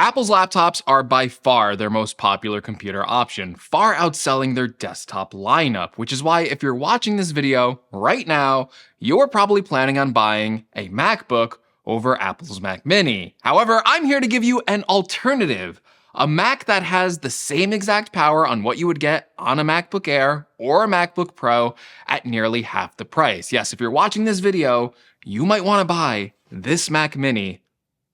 Apple's laptops are by far their most popular computer option, far outselling their desktop lineup, which is why if you're watching this video right now, you're probably planning on buying a MacBook over Apple's Mac Mini. However, I'm here to give you an alternative, a Mac that has the same exact power on what you would get on a MacBook Air or a MacBook Pro at nearly half the price. Yes, if you're watching this video, you might want to buy this Mac Mini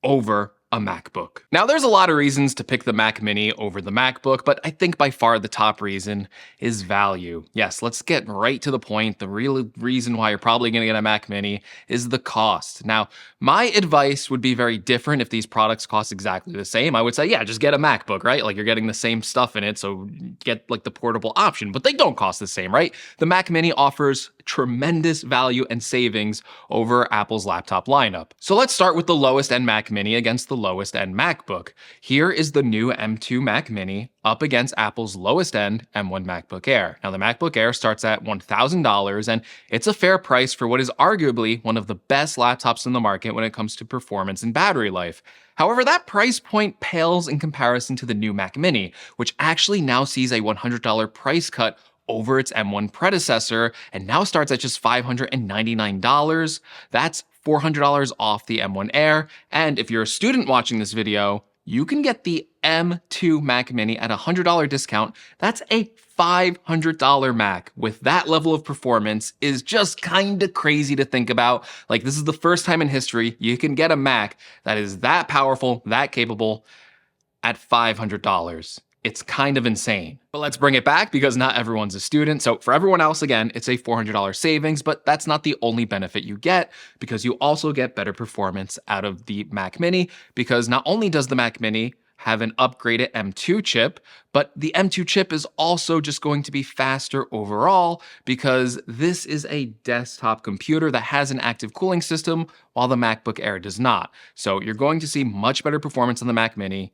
over a MacBook. Now, there's a lot of reasons to pick the Mac Mini over the MacBook, but I think by far the top reason is value. Yes, let's get right to the point. The real reason why you're probably going to get a Mac Mini is the cost. Now, my advice would be very different if these products cost exactly the same. I would say, yeah, just get a MacBook, right? Like you're getting the same stuff in it, so get like the portable option, but they don't cost the same, right? The Mac Mini offers tremendous value and savings over Apple's laptop lineup. So let's start with the lowest end Mac Mini against the lowest end MacBook. Here is the new M2 Mac Mini up against Apple's lowest end M1 MacBook Air. Now the MacBook Air starts at $1,000 and it's a fair price for what is arguably one of the best laptops in the market when it comes to performance and battery life. However, that price point pales in comparison to the new Mac Mini, which actually now sees a $100 price cut over its M1 predecessor and now starts at just $599. That's $400 off the M1 Air. And if you're a student watching this video, you can get the M2 Mac Mini at a $100 discount. That's a $500 Mac with that level of performance is just kind of crazy to think about. Like, this is the first time in history you can get a Mac that is that powerful, that capable at $500. It's kind of insane. But let's bring it back because not everyone's a student. So for everyone else, again, it's a $400 savings, but that's not the only benefit you get because you also get better performance out of the Mac Mini because not only does the Mac Mini have an upgraded M2 chip, but the M2 chip is also just going to be faster overall because this is a desktop computer that has an active cooling system while the MacBook Air does not. So you're going to see much better performance on the Mac Mini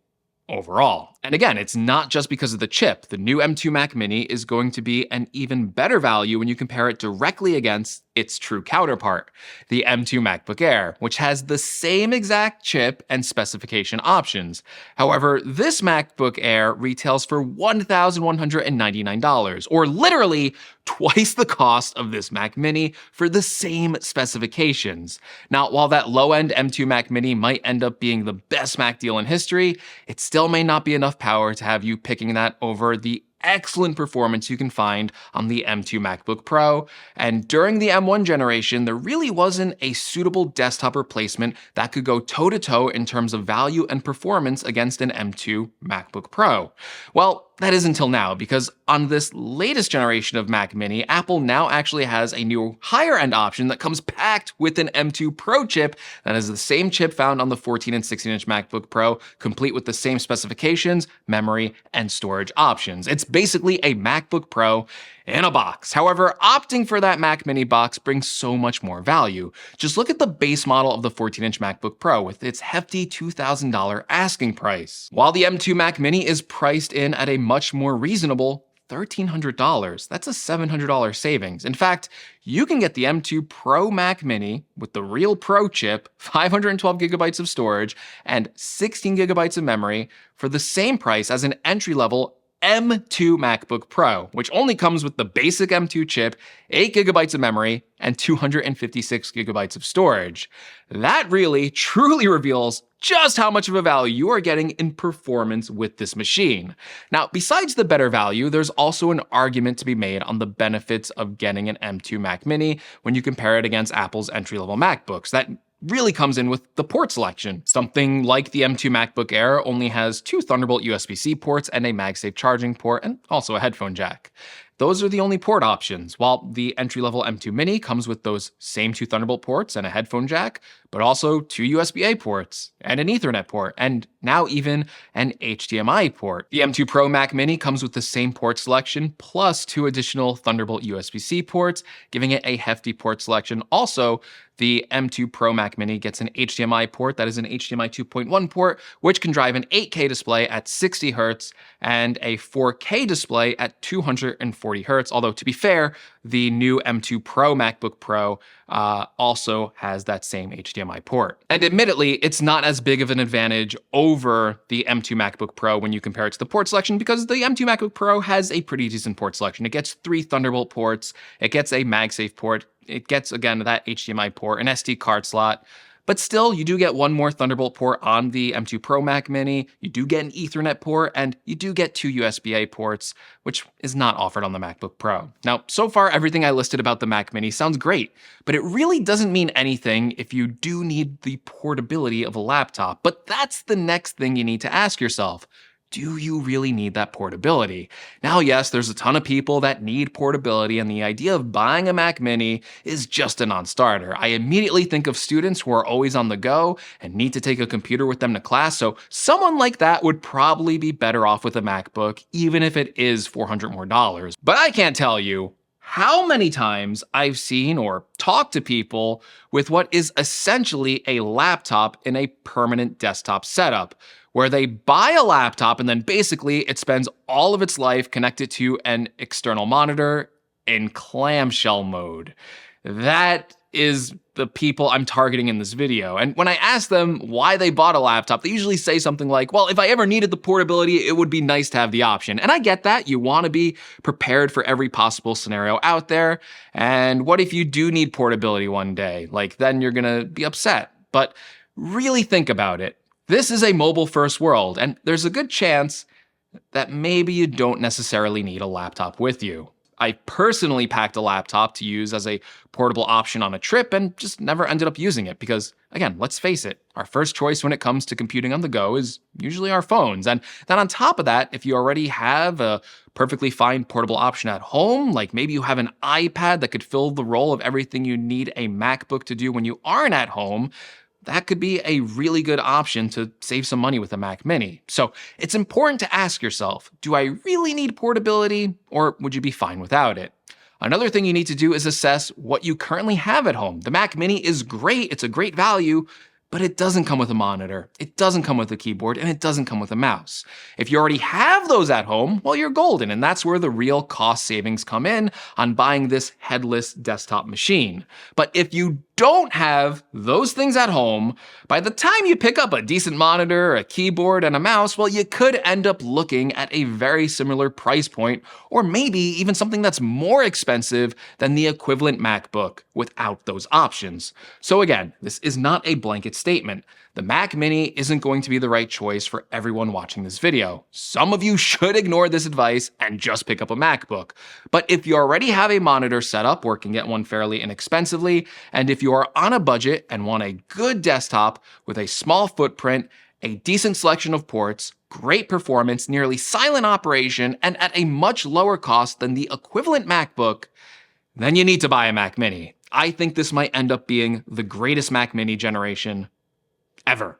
overall. And again, it's not just because of the chip. The new M2 Mac Mini is going to be an even better value when you compare it directly against its true counterpart, the M2 MacBook Air, which has the same exact chip and specification options. However, this MacBook Air retails for $1,199, or literally twice the cost of this Mac Mini for the same specifications. Now, while that low-end M2 Mac Mini might end up being the best Mac deal in history, it still may not be enough power to have you picking that over the excellent performance you can find on the M2 MacBook Pro. And during the M1 generation, there really wasn't a suitable desktop replacement that could go toe-to-toe in terms of value and performance against an M2 MacBook Pro. Well, that is until now, because on this latest generation of Mac Mini, Apple now actually has a new higher-end option that comes packed with an M2 Pro chip that is the same chip found on the 14 and 16-inch MacBook Pro, complete with the same specifications, memory, and storage options. It's basically a MacBook Pro in a box. However, opting for that Mac Mini box brings so much more value. Just look at the base model of the 14-inch MacBook Pro with its hefty $2,000 asking price, while the M2 Mac Mini is priced in at a much more reasonable $1,300. That's a $700 savings. In fact, you can get the M2 Pro Mac Mini with the real Pro chip, 512 gigabytes of storage, and 16 gigabytes of memory for the same price as an entry-level M2 MacBook Pro, which only comes with the basic M2 chip, 8 gigabytes of memory, and 256 gigabytes of storage. That really, truly reveals just how much of a value you are getting in performance with this machine. Now, besides the better value, there's also an argument to be made on the benefits of getting an M2 Mac Mini when you compare it against Apple's entry-level MacBooks. That really comes in with the port selection. Something like the M2 MacBook Air only has 2 Thunderbolt USB-C ports and a MagSafe charging port, and also a headphone jack. Those are the only port options, while the entry-level M2 Mini comes with those same 2 Thunderbolt ports and a headphone jack, but also 2 USB-A ports and an Ethernet port, and now even an HDMI port. The M2 Pro Mac Mini comes with the same port selection, plus 2 additional Thunderbolt USB-C ports, giving it a hefty port selection. Also, the M2 Pro Mac Mini gets an HDMI port that is an HDMI 2.1 port, which can drive an 8K display at 60 Hz and a 4K display at 240 Hz. Although, to be fair, the new M2 Pro MacBook Pro also has that same HDMI port. And admittedly, it's not as big of an advantage over the M2 MacBook Pro when you compare it to the port selection, because the M2 MacBook Pro has a pretty decent port selection. It gets 3 Thunderbolt ports, it gets a MagSafe port, it gets, again, that HDMI port, an SD card slot. But still, you do get one more Thunderbolt port on the M2 Pro Mac Mini, you do get an Ethernet port, and you do get 2 USB-A ports, which is not offered on the MacBook Pro. Now, so far, everything I listed about the Mac Mini sounds great, but it really doesn't mean anything if you do need the portability of a laptop. But that's the next thing you need to ask yourself. Do you really need that portability? Now, yes, there's a ton of people that need portability, and the idea of buying a Mac Mini is just a non-starter. I immediately think of students who are always on the go and need to take a computer with them to class, so someone like that would probably be better off with a MacBook, even if it is $400 more. But I can't tell you how many times I've seen or talked to people with what is essentially a laptop in a permanent desktop setup, where they buy a laptop and then basically it spends all of its life connected to an external monitor in clamshell mode. That is the people I'm targeting in this video. And when I ask them why they bought a laptop, they usually say something like, well, if I ever needed the portability, it would be nice to have the option. And I get that. You want to be prepared for every possible scenario out there. And what if you do need portability one day? Like, then you're going to be upset. But really think about it. This is a mobile-first world, and there's a good chance that maybe you don't necessarily need a laptop with you. I personally packed a laptop to use as a portable option on a trip and just never ended up using it because, again, let's face it, our first choice when it comes to computing on the go is usually our phones. And then on top of that, if you already have a perfectly fine portable option at home, like maybe you have an iPad that could fill the role of everything you need a MacBook to do when you aren't at home, that could be a really good option to save some money with a Mac Mini. So it's important to ask yourself, do I really need portability, or would you be fine without it? Another thing you need to do is assess what you currently have at home. The Mac Mini is great, it's a great value, but it doesn't come with a monitor, it doesn't come with a keyboard, and it doesn't come with a mouse. If you already have those at home, well, you're golden, and that's where the real cost savings come in on buying this headless desktop machine. But if you don't have those things at home, by the time you pick up a decent monitor, a keyboard, and a mouse, well, you could end up looking at a very similar price point, or maybe even something that's more expensive than the equivalent MacBook without those options. So again, this is not a blanket statement. The Mac Mini isn't going to be the right choice for everyone watching this video. Some of you should ignore this advice and just pick up a MacBook. But if you already have a monitor set up or can get one fairly inexpensively, and if you are on a budget and want a good desktop with a small footprint, a decent selection of ports, great performance, nearly silent operation, and at a much lower cost than the equivalent MacBook, then you need to buy a Mac Mini. I think this might end up being the greatest Mac Mini generation ever.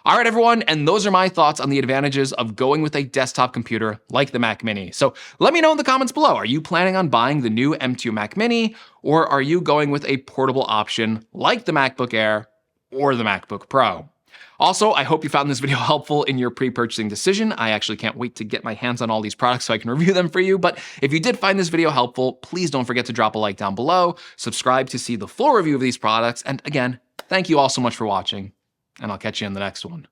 All right, everyone, and those are my thoughts on the advantages of going with a desktop computer like the Mac Mini. So let me know in the comments below, are you planning on buying the new M2 Mac Mini, or are you going with a portable option like the MacBook Air or the MacBook Pro? Also, I hope you found this video helpful in your pre-purchasing decision. I actually can't wait to get my hands on all these products so I can review them for you. But if you did find this video helpful, please don't forget to drop a like down below, subscribe to see the full review of these products, and again, thank you all so much for watching, and I'll catch you in the next one.